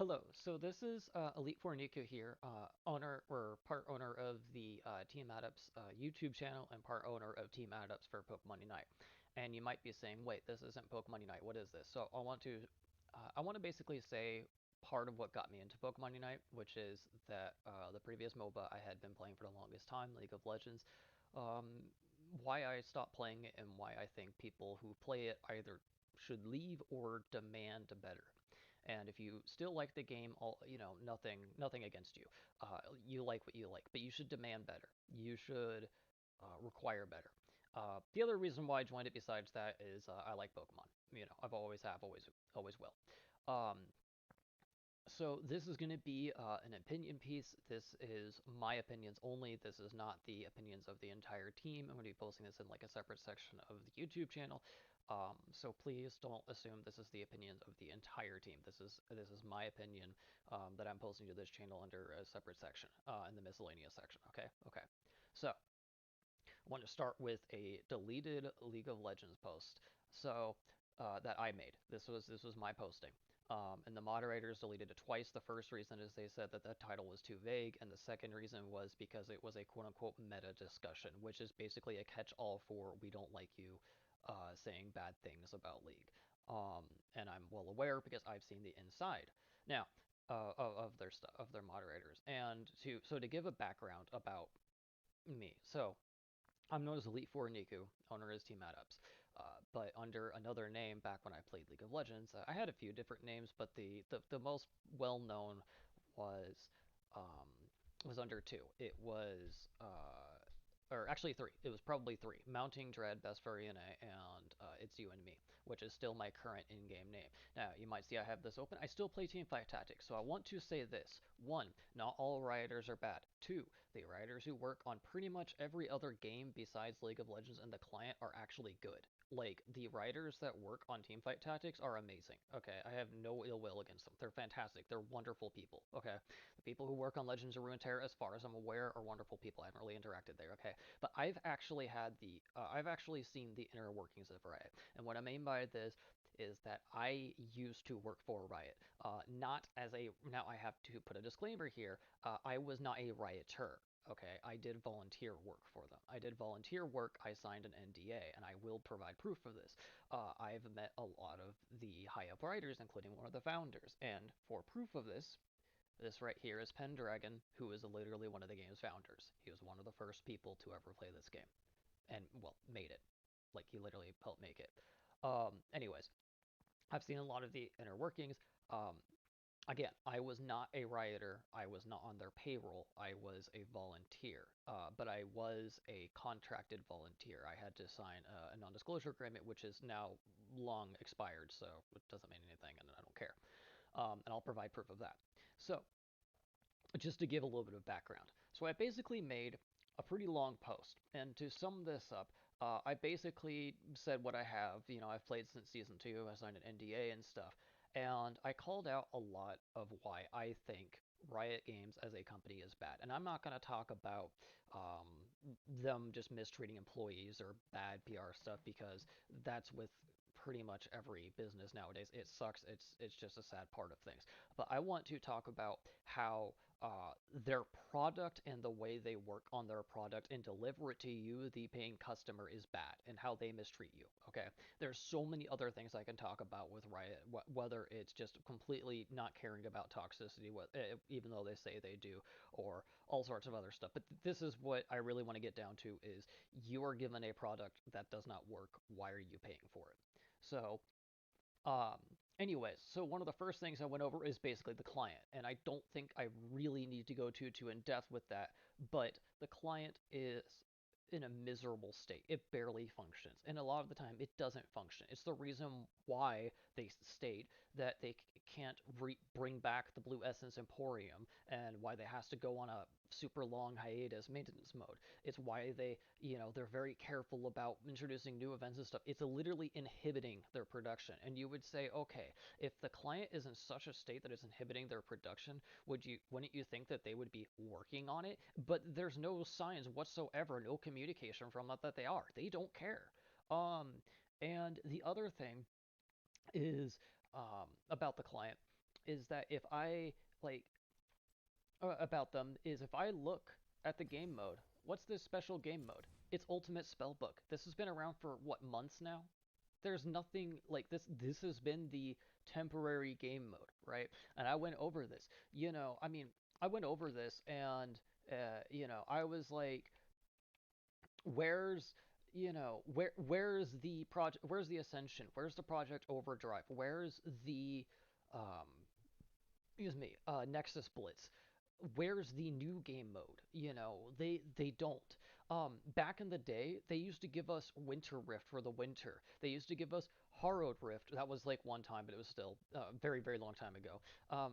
Hello. So this is Elite Four Nico here, owner or part owner of the Team Adapts YouTube channel and part owner of Team Adapts for Pokemon Unite. And you might be saying, "Wait, this isn't Pokemon Unite. What is this?" So I want to basically say part of what got me into Pokemon Unite, which is that the previous MOBA I had been playing for the longest time, League of Legends. Um, why I stopped playing it and why I think people who play it either should leave or demand better. And if you still like the game, nothing against you. You like what you like, but you should demand better. You should require better. The other reason why I joined it, besides that, is I like Pokemon. I've always have, always will. Um, so this is going to be an opinion piece. This is my opinions only. This is not the opinions of the entire team. I'm going to be posting this in like a separate section of the YouTube channel. So please don't assume this is the opinions of the entire team. This is my opinion that I'm posting to this channel under a separate section in the miscellaneous section. Okay, okay. So I want to start with a deleted League of Legends post. So that I made. This was my posting. And the moderators deleted it twice. The first reason is they said that the title was too vague, and the second reason was because it was a quote unquote meta discussion, which is basically a catch all for we don't like you saying bad things about League. Um, and I'm well aware because I've seen the inside now of their stuff, of their moderators. And to give a background about me. So I'm known as Elite Four Niku, owner is Team AdUps. But under another name back when I played League of Legends, I had a few different names, but the most well known was um, was under two. It was or actually three. It was probably three. Mounting Dread, Best Variant, and It's You and Me, which is still my current in-game name. Now, you might see I have this open. I still play Teamfight Tactics, so I want to say this. One, not all rioters are bad. Two, the writers who work on pretty much every other game besides League of Legends and the client are actually good. Like, the writers that work on Teamfight Tactics are amazing. Okay, I have no ill will against them. They're fantastic. They're wonderful people. Okay, the people who work on Legends of Runeterra, as far as I'm aware, are wonderful people. I haven't really interacted there. Okay, but I've actually seen the inner workings of Riot, and what I mean by this is that I used to work for Riot. Not as a Now I have to put a disclaimer here. I was not a rioter. Okay, I did volunteer work for them. I did volunteer work. I signed an NDA, and I will provide proof of this. I've met a lot of the high up writers, including one of the founders, and for proof of this, this right here is Pendragon, who is literally one of the game's founders. He was one of the first people to ever play this game, and well, made it. Like he literally helped make it. Anyways, I've seen a lot of the inner workings. Um, Again, I was not a rioter. I was not on their payroll. I was a volunteer, but I was a contracted volunteer. I had to sign a non-disclosure agreement, which is now long expired, so it doesn't mean anything, and I don't care. And I'll provide proof of that. So, just to give a little bit of background. So I basically made a pretty long post, and to sum this up, I basically said what I have. I've played since season two. I signed an NDA and stuff, and I called out a lot of why I think Riot Games as a company is bad. And I'm not going to talk about um, them just mistreating employees or bad PR stuff because that's with pretty much every business nowadays. It sucks. It's just a sad part of things. But I want to talk about how their product and the way they work on their product and deliver it to you, the paying customer, is bad, and how they mistreat you. Okay, there's so many other things I can talk about with Riot, whether it's just completely not caring about toxicity, even though they say they do, or all sorts of other stuff. But this is what I really want to get down to: is you are given a product that does not work. Why are you paying for it? So um, anyways, so one of the first things I went over is basically the client, and I don't think I really need to go too in depth with that, but the client is in a miserable state. It barely functions, and a lot of the time it doesn't function. It's the reason why they state that they can't bring back the Blue Essence Emporium, and why they has to go on a super long hiatus maintenance mode. It's why they're very careful about introducing new events and stuff. It's literally inhibiting their production. And you would say, okay, if the client is in such a state that it's inhibiting their production, wouldn't you think that they would be working on it? But there's no signs whatsoever, no communication from that they are. They don't care. Um, and the other thing is about the client. is that if I like about them is if I look at the game mode, what's this special game mode? It's Ultimate Spellbook. This has been around for what, months now? There's nothing like this. This has been the temporary game mode, right? And I went over this. I mean, I went over this and I was like, where's where's the project, where's the Ascension, where's the Project Overdrive, where's the um excuse me, Nexus Blitz. Where's the new game mode? They don't. Back in the day, they used to give us Winter Rift for the winter. They used to give us Harrowed Rift. That was like one time, but it was still very, very long time ago.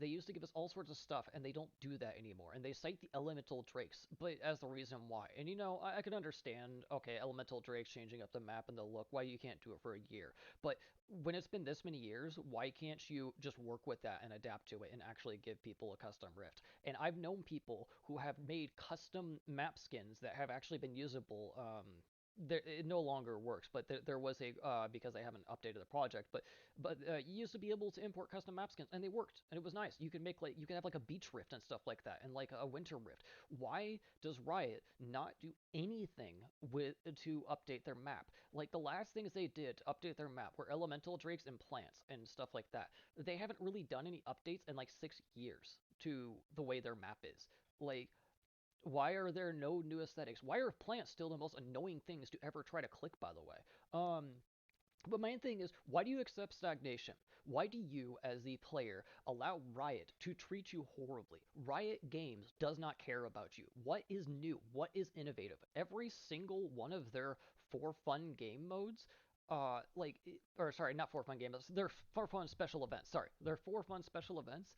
They used to give us all sorts of stuff, and they don't do that anymore. And they cite the Elemental Drakes, but as the reason why. And I can understand. Okay, Elemental Drakes changing up the map and the look. Why you can't do it for a year? But when it's been this many years, why can't you just work with that and adapt to it and actually give people a custom rift? And I've known people who have made custom map skins that have actually been usable. It no longer works, but there was a because I haven't updated the project, but you used to be able to import custom map skins, and they worked, and it was nice. You could have like a beach rift and stuff like that, and like a winter rift. Why does Riot not do anything with to update their map? Like the last things they did to update their map were elemental drakes and plants and stuff like that. They haven't really done any updates in like 6 years to the way their map is. Like, why are there no new aesthetics? Why are plants still the most annoying things to ever try to click, by the way? But my main thing is, why do you accept stagnation? Why do you, as the player, allow Riot to treat you horribly? Riot Games does not care about you. What is new? What is innovative? Every single one of their for fun game modes, or sorry, not for fun game modes, they're for fun special events. Sorry, they're for fun special events.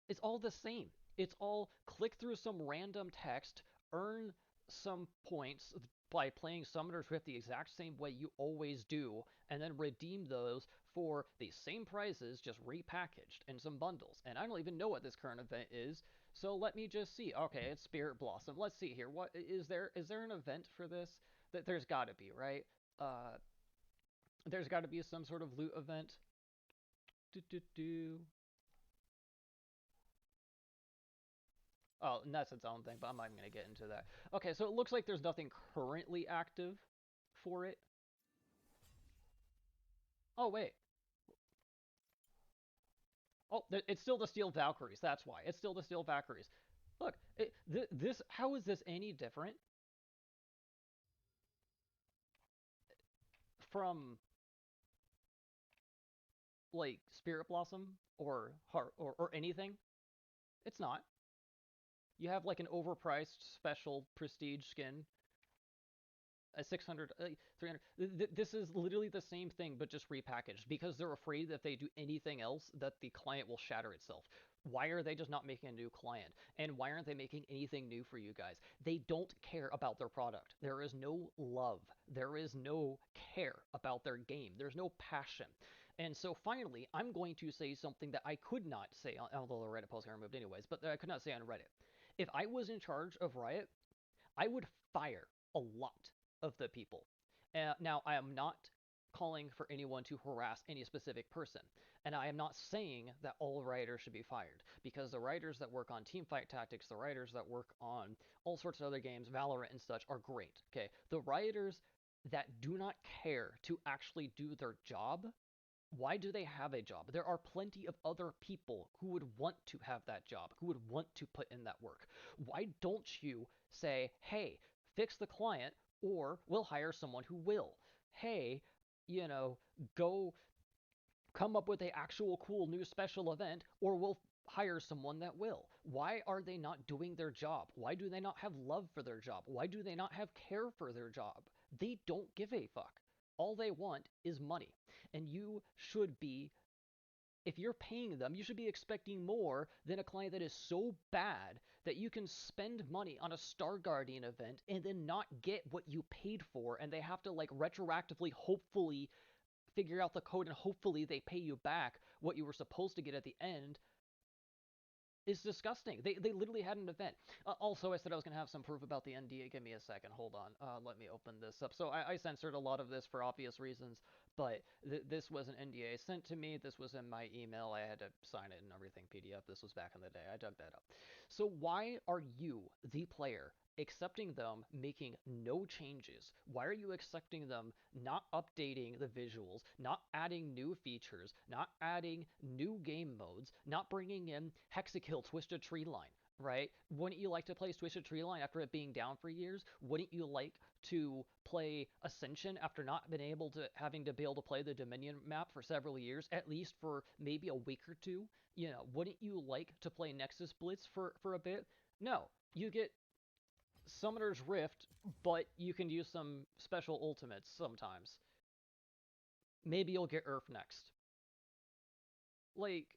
It's all the same. It's all click through some random text, earn some points by playing Summoner's Rift the exact same way you always do, and then redeem those for the same prices, just repackaged in some bundles. And I don't even know what this current event is, so let me just see. Okay, it's Spirit Blossom. Let's see here. What is there? Is there an event for this? There's got to be, right? Uh, there's got to be some sort of loot event. Do do do. Oh, and that's its own thing, but I'm not even going to get into that. Okay, so it looks like there's nothing currently active for it. Oh, wait. Oh, it's still the Steel Valkyries. That's why. It's still the Steel Valkyries. Look, how is this any different from, like, Spirit Blossom or Heart or anything? It's not. You have, like, an overpriced special prestige skin, a 600, 300. This is literally the same thing, but just repackaged because they're afraid that if they do anything else, that the client will shatter itself. Why are they just not making a new client? And why aren't they making anything new for you guys? They don't care about their product. There is no love. There is no care about their game. There's no passion. And so finally, I'm going to say something that I could not say, although the Reddit post got removed anyways, but I could not say on Reddit. If I was in charge of Riot, I would fire a lot of the people. Now, I am not calling for anyone to harass any specific person. And I am not saying that all writers should be fired, because the writers that work on Teamfight Tactics, the writers that work on all sorts of other games, Valorant and such, are great. Okay, the writers that do not care to actually do their job, why do they have a job? There are plenty of other people who would want to have that job, who would want to put in that work. Why don't you say, hey, fix the client, or we'll hire someone who will? Hey, go come up with a actual cool new special event, or we'll hire someone that will. Why are they not doing their job? Why do they not have love for their job? Why do they not have care for their job? They don't give a fuck. All they want is money. And you should be, if you're paying them, you should be expecting more than a client that is so bad that you can spend money on a Star Guardian event and then not get what you paid for, and they have to like retroactively hopefully figure out the code and hopefully they pay you back what you were supposed to get at the end is disgusting. They literally had an event. Also, I said I was going to have some proof about the NDA. Give me a second. Hold on. Let me open this up. So I censored a lot of this for obvious reasons, But this was an NDA sent to me. This was in my email. I had to sign it and everything PDF. This was back in the day. I dug that up. So why are you, the player, accepting them making no changes? Why are you accepting them not updating the visuals, not adding new features, not adding new game modes, not bringing in Hexakill Twisted Tree Line? Right? Wouldn't you like to play Twisted Tree Line after it being down for years? Wouldn't you like to play Ascension after not been able to having to be able to play the Dominion map for several years, at least for maybe a week or two? Wouldn't you like to play Nexus Blitz for a bit? No, you get Summoner's Rift, but you can use some special ultimates sometimes. Maybe you'll get Earth next. Like,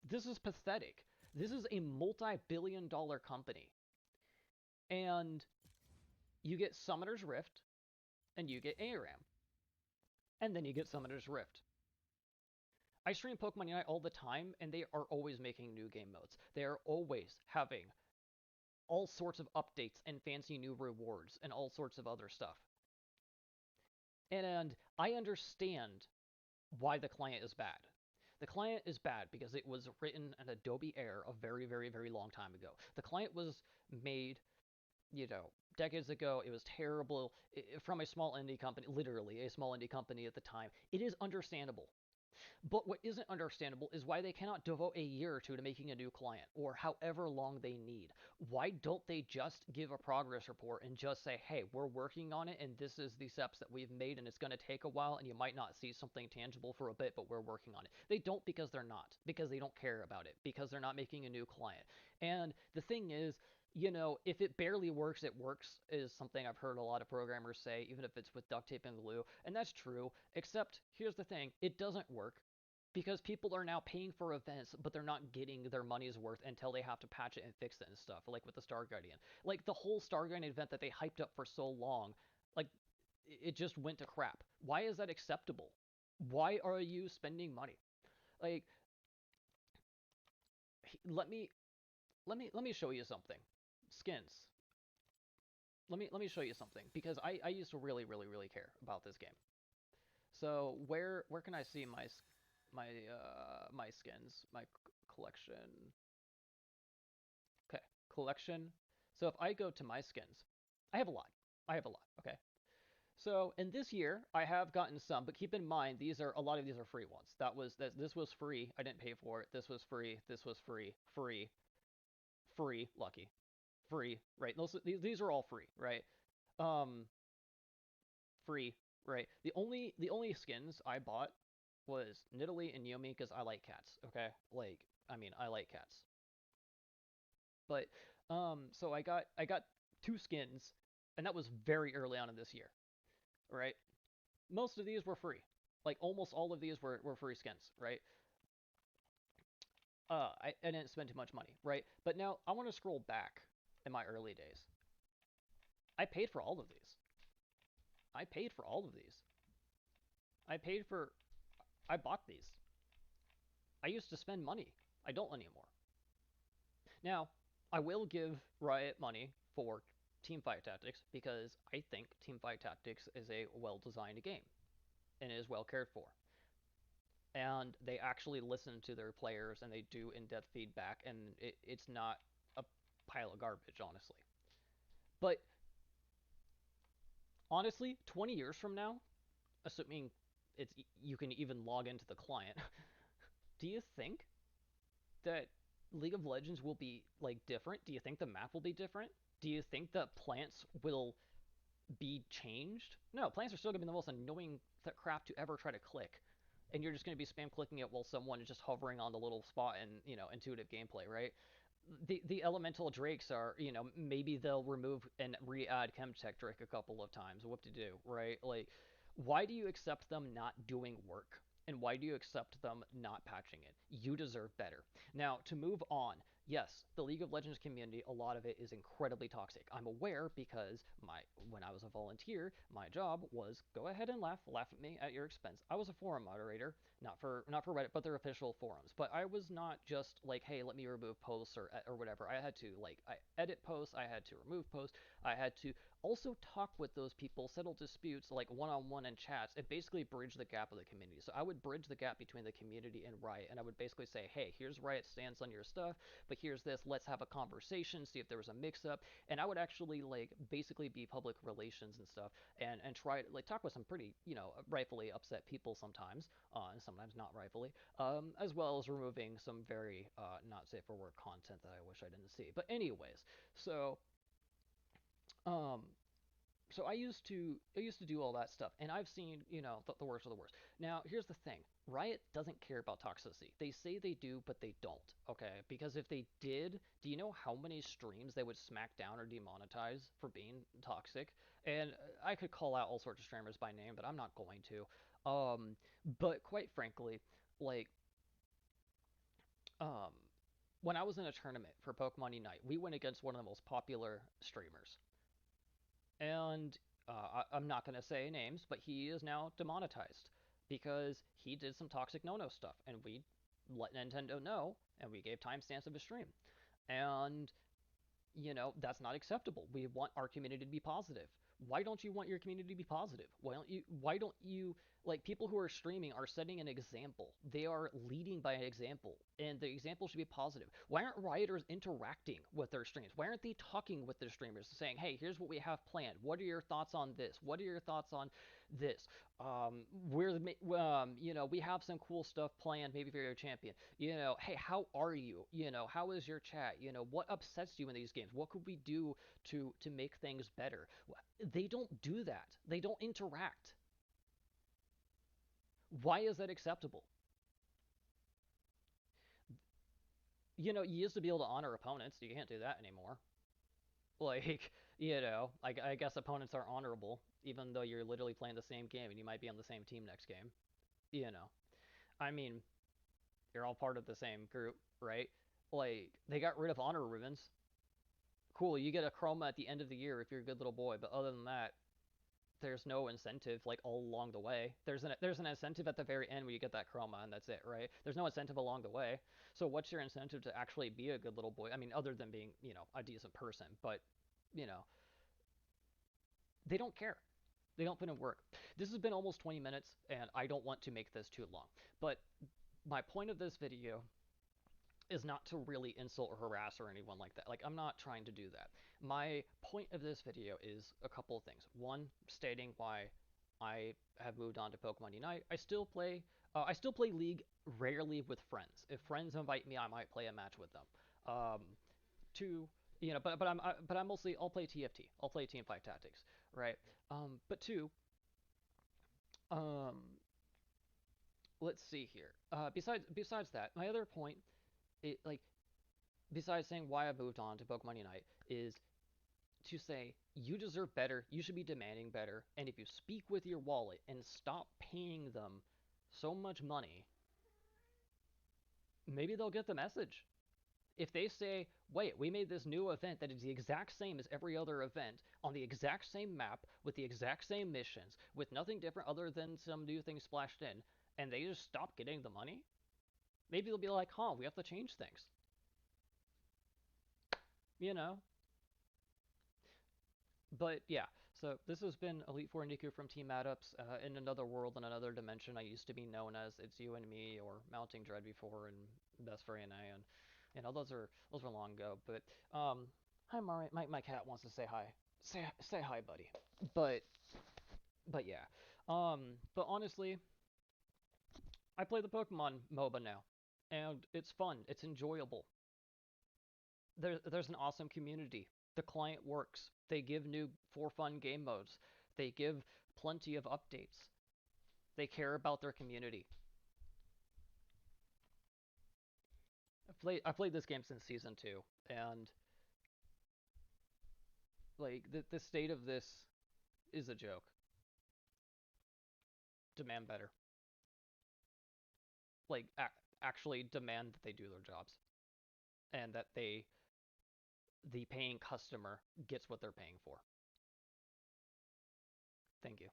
this is pathetic. This is a multi-billion-dollar company. And you get Summoner's Rift, and you get ARAM. And then you get Summoner's Rift. I stream Pokemon Unite all the time, and they are always making new game modes. They are always having all sorts of updates and fancy new rewards and all sorts of other stuff. And I understand why the client is bad. The client is bad because it was written in Adobe Air a very, very, very long time ago. The client was made, decades ago. It was terrible from a small indie company, literally a small indie company at the time. It is understandable. But what isn't understandable is why they cannot devote a year or two to making a new client, or however long they need. Why don't they just give a progress report and just say, hey, we're working on it, and this is the steps that we've made, and it's going to take a while, and you might not see something tangible for a bit, but we're working on it. They don't because they're not, because they don't care about it, because they're not making a new client. And the thing is, if it barely works, it works, is something I've heard a lot of programmers say, even if it's with duct tape and glue. And that's true, except here's the thing, it doesn't work because people are now paying for events, but they're not getting their money's worth until they have to patch it and fix it and stuff, like with the Star Guardian. Like the whole Star Guardian event that they hyped up for so long, like it just went to crap. Why is that acceptable? Why are you spending money? Like, let me show you something. Skins. Let me show you something because I used to really really really care about this game. So where can I see my skins, my collection? Okay, collection. So if I go to my skins, I have a lot. I have a lot. Okay. So in this year, I have gotten some, but keep in mind a lot of these are free ones. This was free. I didn't pay for it. This was free. This was free. Free. Free. Lucky. Free. Right. These are all free. Right. Um. Free. Right. The only skins I bought was Nidalee and Yomi because I like cats. Okay. Like I mean I like cats. But so I got two skins, and that was very early on in this year, right? Most of these were free. Like almost all of these were free skins, right? I didn't spend too much money, right? But now I want to scroll back in my early days. I paid for all of these. I paid for all of these. I paid for I bought these. I used to spend money. I don't anymore. Now, I will give Riot money for Teamfight Tactics because I think Teamfight Tactics is a well-designed game and is well cared for. And they actually listen to their players and they do in-depth feedback, and it's not a pile of garbage, honestly. But honestly, 20 years from now, assuming it's you can even log into the client, do you think that League of Legends will be like different? Do you think the map will be different? Do you think that plants will be changed? No, plants are still going to be the most annoying crap to ever try to click. And you're just going to be spam clicking it while someone is just hovering on the little spot in, intuitive gameplay, right? The elemental drakes are, maybe they'll remove and re-add Chemtech Drake a couple of times. What to do, right? Like, why do you accept them not doing work? And why do you accept them not patching it? You deserve better. Now, to move on, Yes, the League of Legends community, a lot of it is incredibly toxic. I'm aware because when I was a volunteer, my job was go ahead and laugh at me at your expense. I was a forum moderator, not for Reddit, but their official forums. But I was not just like, hey, let me remove posts or whatever. I had to I edit posts, I had to remove posts, I had to also talk with those people, settle disputes like one-on-one in chats, and basically bridge the gap of the community. So I would bridge the gap between the community and Riot, and I would basically say, hey, here's Riot's stance on your stuff, but here's this, let's have a conversation, see if there was a mix-up, and I would actually like basically be public relations and stuff, and try to like talk with some pretty rightfully upset people sometimes, and sometimes not rightfully, as well as removing some very not safe for work content that I wish I didn't see. But anyways, so um, so I used to do all that stuff, and I've seen the worst of the worst. Now here's the thing: Riot doesn't care about toxicity. They say they do, but they don't. Okay, because if they did, do you know how many streams they would smack down or demonetize for being toxic? And I could call out all sorts of streamers by name, but I'm not going to. But quite frankly, like um, when I was in a tournament for Pokemon Unite, we went against one of the most popular streamers. And I'm not going to say names, but he is now demonetized because he did some toxic no-no stuff, and we let Nintendo know, and we gave timestamps of his stream. And that's not acceptable. We want our community to be positive. Why don't you want your community to be positive? Why don't you like people who are streaming are setting an example. They are leading by an example, and the example should be positive. Why aren't rioters interacting with their streams? Why aren't they talking with their streamers saying, "Hey, here's what we have planned. What are your thoughts on this? What are your thoughts on this? We have some cool stuff planned maybe for your champion. Hey, how are you? How is your chat? What upsets you in these games? What could we do to make things better?" They don't do that. They don't interact. Why is that acceptable? You used to be able to honor opponents. You can't do that anymore. Like, I guess opponents are honorable, even though you're literally playing the same game and you might be on the same team next game. You know, I mean, you're all part of the same group, right? Like, they got rid of honor ribbons. Cool, you get a chroma at the end of the year if you're a good little boy, but other than that, there's no incentive like all along the way. There's an incentive at the very end where you get that chroma and that's it, right? There's no incentive along the way. So what's your incentive to actually be a good little boy? I mean, other than being, a decent person, but you know, they don't care. They don't put in work. This has been almost 20 minutes and I don't want to make this too long. But my point of this video is not to really insult or harass or anyone like that. Like, I'm not trying to do that. My point of this video is a couple of things. One, stating why I have moved on to Pokemon Unite. I still play League rarely with friends. If friends invite me, I might play a match with them. Um, Two, but I'm mostly I'll play TFT. I'll play Team Fight Tactics, right? But two, um, let's see here. Besides that, my other point, it like besides saying why I moved on to Pokemon Unite, is to say you deserve better, you should be demanding better, and if you speak with your wallet and stop paying them so much money, maybe they'll get the message. If they say, wait, we made this new event that is the exact same as every other event, on the exact same map, with the exact same missions, with nothing different other than some new things splashed in, and they just stop getting the money, maybe they'll be like, huh, we have to change things. You know? But yeah, so this has been Elite Four Niku from Team Addups, in another world, in another dimension. I used to be known as It's You and Me, or Mounting Dread before, and Best for ANA, and those are long ago. But hi Mari, my cat wants to say hi. Say hi, buddy. But but yeah, but honestly, I play the Pokemon MOBA now, and it's fun. It's enjoyable. There's an awesome community. The client works. They give new for fun game modes. They give plenty of updates. They care about their community. I played this game since season 2, and like the state of this is a joke. Demand better. Like actually demand that they do their jobs. and that the paying customer gets what they're paying for. Thank you.